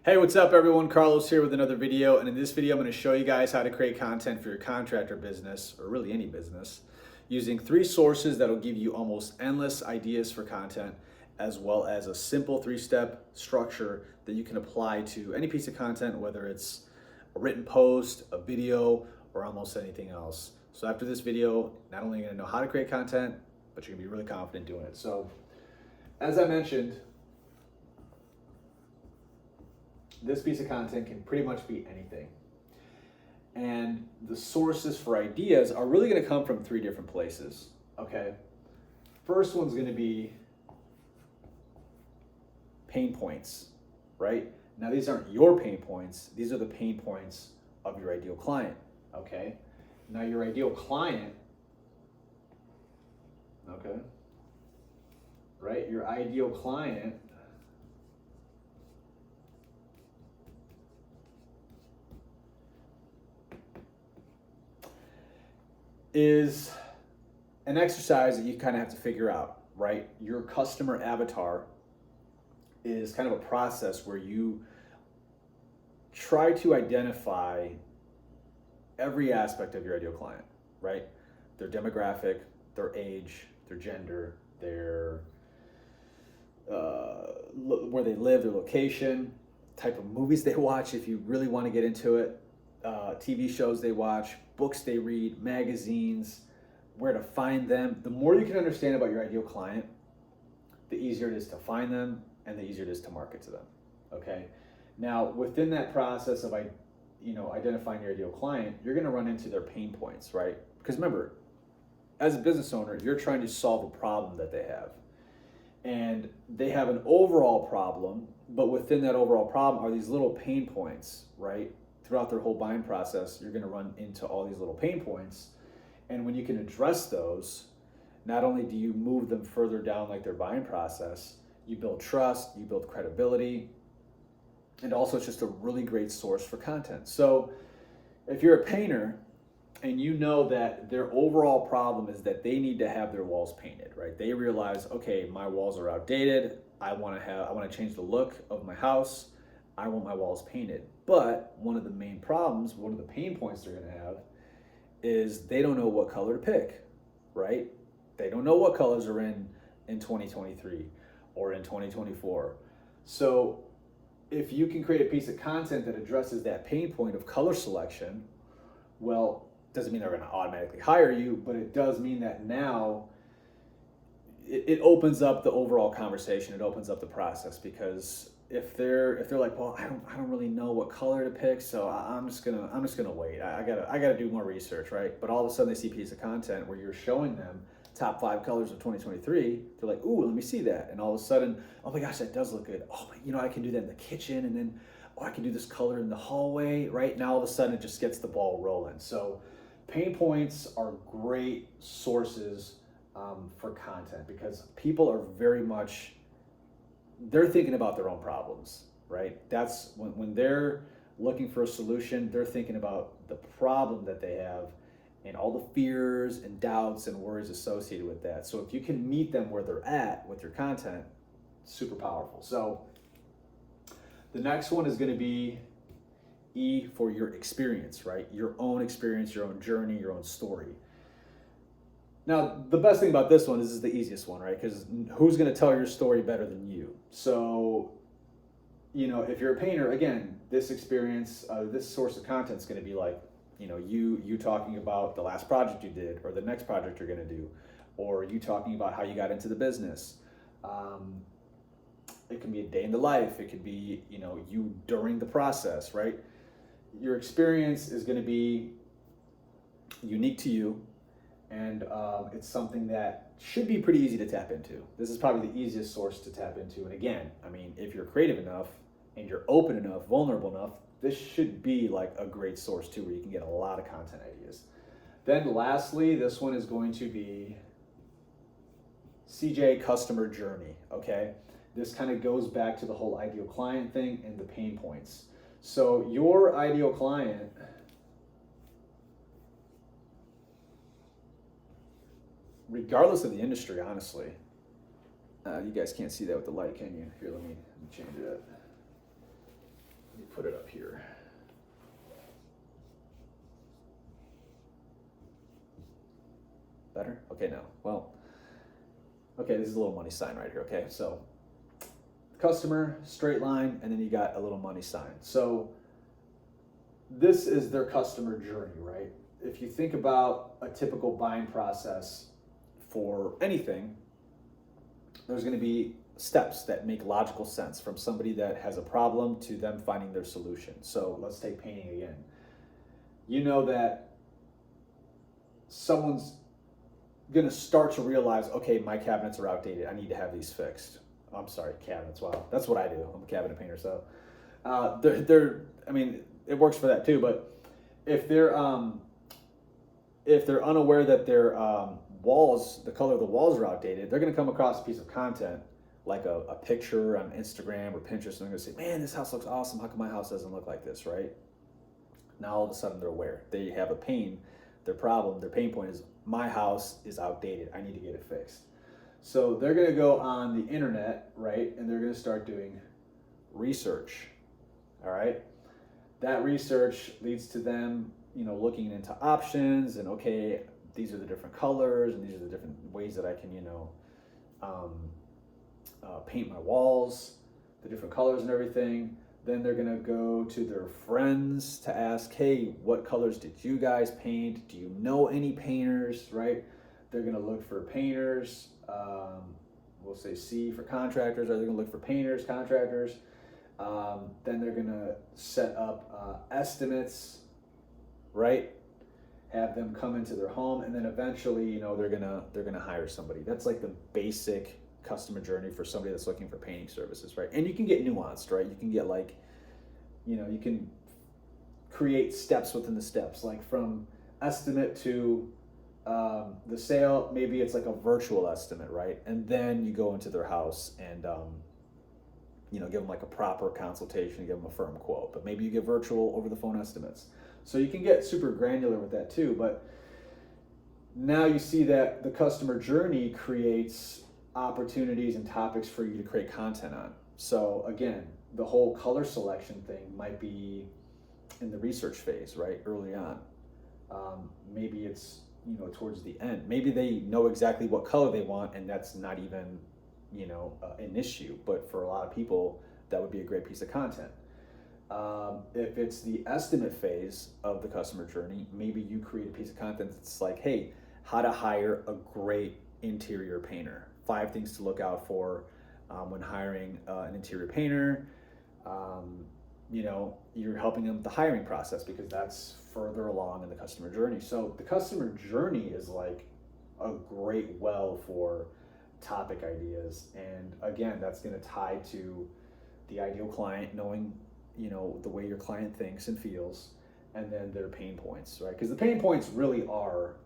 Hey, what's up everyone? Carlos here with another video, and in this video I'm going to show you guys how to create content for your contractor business, or really any business, using 3 sources that'll give you almost endless ideas for content, as well as a simple 3-step structure that you can apply to any piece of content, whether it's a written post, a video, or almost anything else. So after this video, not only are you going to know how to create content, but you're going to be really confident doing it. So as I mentioned, this piece of content can pretty much be anything. And the sources for ideas are really going to come from 3 different places, okay? First one's going to be pain points, right? Now these aren't your pain points, these are the pain points of your ideal client, okay? Now your ideal client, okay, right? Your ideal client is an exercise that you kind of have to figure out, right? Your customer avatar is kind of a process where you try to identify every aspect of your ideal client, right? Their demographic, their age, their gender, their where they live, their location, type of movies they watch if you really want to get into it, TV shows they watch, books they read, magazines, where to find them. The more you can understand about your ideal client, the easier it is to find them and the easier it is to market to them, okay? Now, within that process of identifying your ideal client, you're gonna run into their pain points, right? Because remember, as a business owner, you're trying to solve a problem that they have. And they have an overall problem, but within that overall problem are these little pain points, right? Throughout their whole buying process, you're gonna run into all these little pain points. And when you can address those, not only do you move them further down like their buying process, you build trust, you build credibility, and also it's just a really great source for content. So if you're a painter and you know that their overall problem is that they need to have their walls painted, right? They realize, okay, my walls are outdated. I want to change the look of my house. I want my walls painted. But one of the main problems, one of the pain points they're going to have is they don't know what color to pick, right? They don't know what colors are in 2023 or in 2024. So if you can create a piece of content that addresses that pain point of color selection, well, doesn't mean they're going to automatically hire you, but it does mean that now it opens up the overall conversation. It opens up the process, because if they're like, well, I don't really know what color to pick, so I'm just gonna wait. I gotta do more research, right? But all of a sudden they see a piece of content where you're showing them top 5 colors of 2023. They're like, ooh, let me see that. And all of a sudden, oh my gosh, that does look good. Oh, I can do that in the kitchen, and then I can do this color in the hallway, right? Now all of a sudden it just gets the ball rolling. So pain points are great sources for content, because people are they're thinking about their own problems, right? That's when they're looking for a solution, they're thinking about the problem that they have and all the fears and doubts and worries associated with that. So if you can meet them where they're at with your content, super powerful. So the next one is going to be E for your experience, right? Your own experience, your own journey, your own story. Now, the best thing about this one is this is the easiest one, right? Because who's going to tell your story better than you? So, if you're a painter, again, this experience, this source of content is going to be like, you talking about the last project you did, or the next project you're going to do, or you talking about how you got into the business. It can be a day in the life. It could be, you during the process, right? Your experience is going to be unique to you. And it's something that should be pretty easy to tap into. This is probably the easiest source to tap into. And again, if you're creative enough and you're open enough, vulnerable enough, this should be like a great source too, where you can get a lot of content ideas. Then lastly, this one is going to be CJ customer journey, okay? This kind of goes back to the whole ideal client thing and the pain points. So your ideal client, regardless of the industry, honestly, you guys can't see that with the light, can you? Here, let me change that. put it up here. Better? Okay, no. Well, okay, this is a little money sign right here, okay? So customer, straight line, and then you got a little money sign. So this is their customer journey, right? If you think about a typical buying process for anything, there's going to be steps that make logical sense from somebody that has a problem to them finding their solution. So let's take painting again. You know that someone's going to start to realize, okay, my cabinets are outdated. I need to have these fixed. I'm sorry, cabinets. Wow, that's what I do. I'm a cabinet painter, so I mean, it works for that too. But if they're unaware that their walls, the color of the walls are outdated, they're going to come across a piece of content like a picture on Instagram or Pinterest, and they're going to say, "Man, this house looks awesome. How come my house doesn't look like this?" Right? Now all of a sudden they're aware. They have a pain. Their problem, their pain point is, my house is outdated. I need to get it fixed. So they're going to go on the internet, right? And they're going to start doing research. All right. That research leads to them, looking into options and, okay, these are the different colors and these are the different ways that I can, paint my walls, the different colors and everything. Then they're going to go to their friends to ask, hey, what colors did you guys paint? Do you know any painters, right? They're going to look for painters. We'll say C for contractors. They're going to look for painters, contractors. Then they're going to set up estimates, right? Have them come into their home, and then eventually, they're gonna hire somebody. That's like the basic customer journey for somebody that's looking for painting services, right? And you can get nuanced, right? You can get you can create steps within the steps, like from estimate to the sale. Maybe it's like a virtual estimate, right? And then you go into their house and give them like a proper consultation, give them a firm quote. But maybe you get virtual over the phone estimates. So you can get super granular with that too. But now you see that the customer journey creates opportunities and topics for you to create content on. So again, the whole color selection thing might be in the research phase, right? Early on. Maybe it's, towards the end. Maybe they know exactly what color they want, and that's not even, an issue. But for a lot of people, that would be a great piece of content. If it's the estimate phase of the customer journey, maybe you create a piece of content that's like, hey, how to hire a great interior painter. 5 things to look out for when hiring an interior painter. You're helping them with the hiring process because that's further along in the customer journey. So the customer journey is like a great well for topic ideas. And again, that's going to tie to the ideal client, knowing the way your client thinks and feels, and then their pain points, right? Because the pain points really are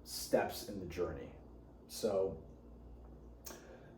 steps in the journey. So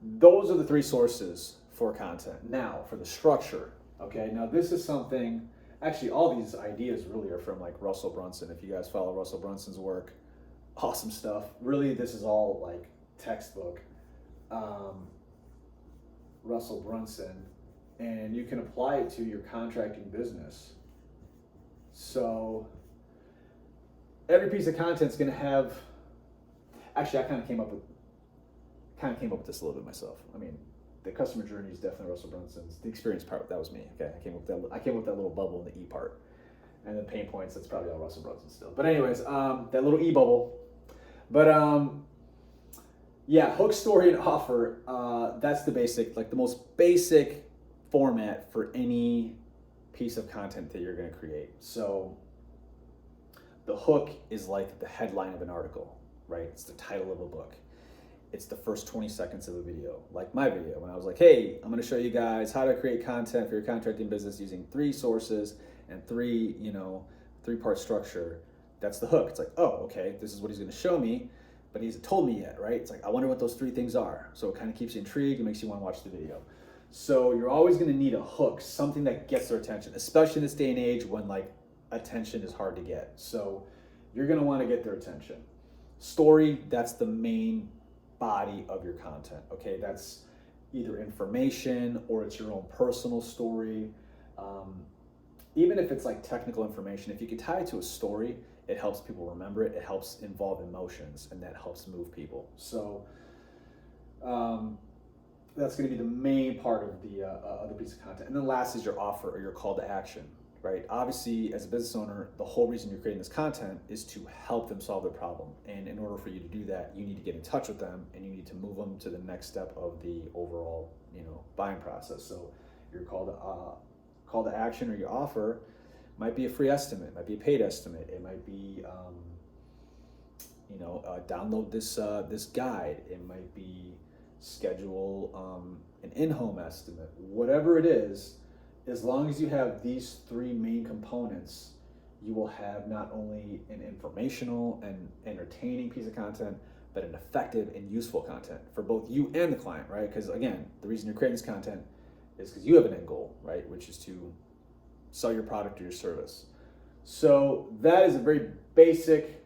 those are the 3 sources for content. Now for the structure, okay? Now this is something, actually all these ideas really are from like Russell Brunson. If you guys follow Russell Brunson's work, awesome stuff. Really, this is all like textbook Russell Brunson. And you can apply it to your contracting business. So every piece of content is going to have. Actually, I kind of came up with this a little bit myself. I mean, the customer journey is definitely Russell Brunson's. The experience part, that was me. Okay, I came up with that little bubble in the E part, and the pain points. That's probably all Russell Brunson still. But anyways, that little E bubble. But yeah, hook, story, and offer. That's the basic, like the most basic format for any piece of content that you're going to create. So the hook is like the headline of an article, right? It's the title of a book. It's the first 20 seconds of a video, like my video when I was like, hey, I'm going to show you guys how to create content for your contracting business using 3 sources and 3-part structure. That's the hook. It's like, oh, okay, this is what he's going to show me, but he hasn't told me yet, right? It's like, I wonder what those 3 things are. So it kind of keeps you intrigued and makes you want to watch the video. So you're always going to need a hook, something that gets their attention, especially in this day and age when like attention is hard to get. So you're going to want to get their attention. Story, that's the main body of your content. Okay, that's either information or it's your own personal story. Even if it's like technical information, if you can tie it to a story, it helps people remember it. It helps involve emotions, and that helps move people. So that's going to be the main part of the piece of content. And then last is your offer or your call to action, right? Obviously, as a business owner, the whole reason you're creating this content is to help them solve their problem. And in order for you to do that, you need to get in touch with them, and you need to move them to the next step of the overall, buying process. So your call to action or your offer might be a free estimate, might be a paid estimate, it might be download this guide, it might be schedule an in-home estimate, whatever it is. As long as you have these three main components, you will have not only an informational and entertaining piece of content, but an effective and useful content for both you and the client, right? Because again, the reason you're creating this content is because you have an end goal, right? Which is to sell your product or your service. So that is a very basic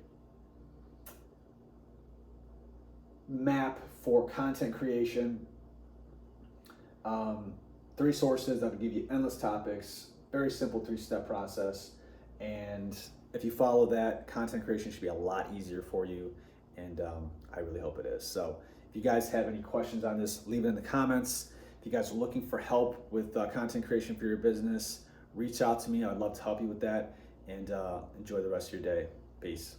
map for content creation. 3 sources that will give you endless topics, very simple 3-step process. And if you follow that, content creation should be a lot easier for you. And I really hope it is. So if you guys have any questions on this, leave it in the comments. If you guys are looking for help with content creation for your business, reach out to me. I'd love to help you with that. And enjoy the rest of your day. Peace.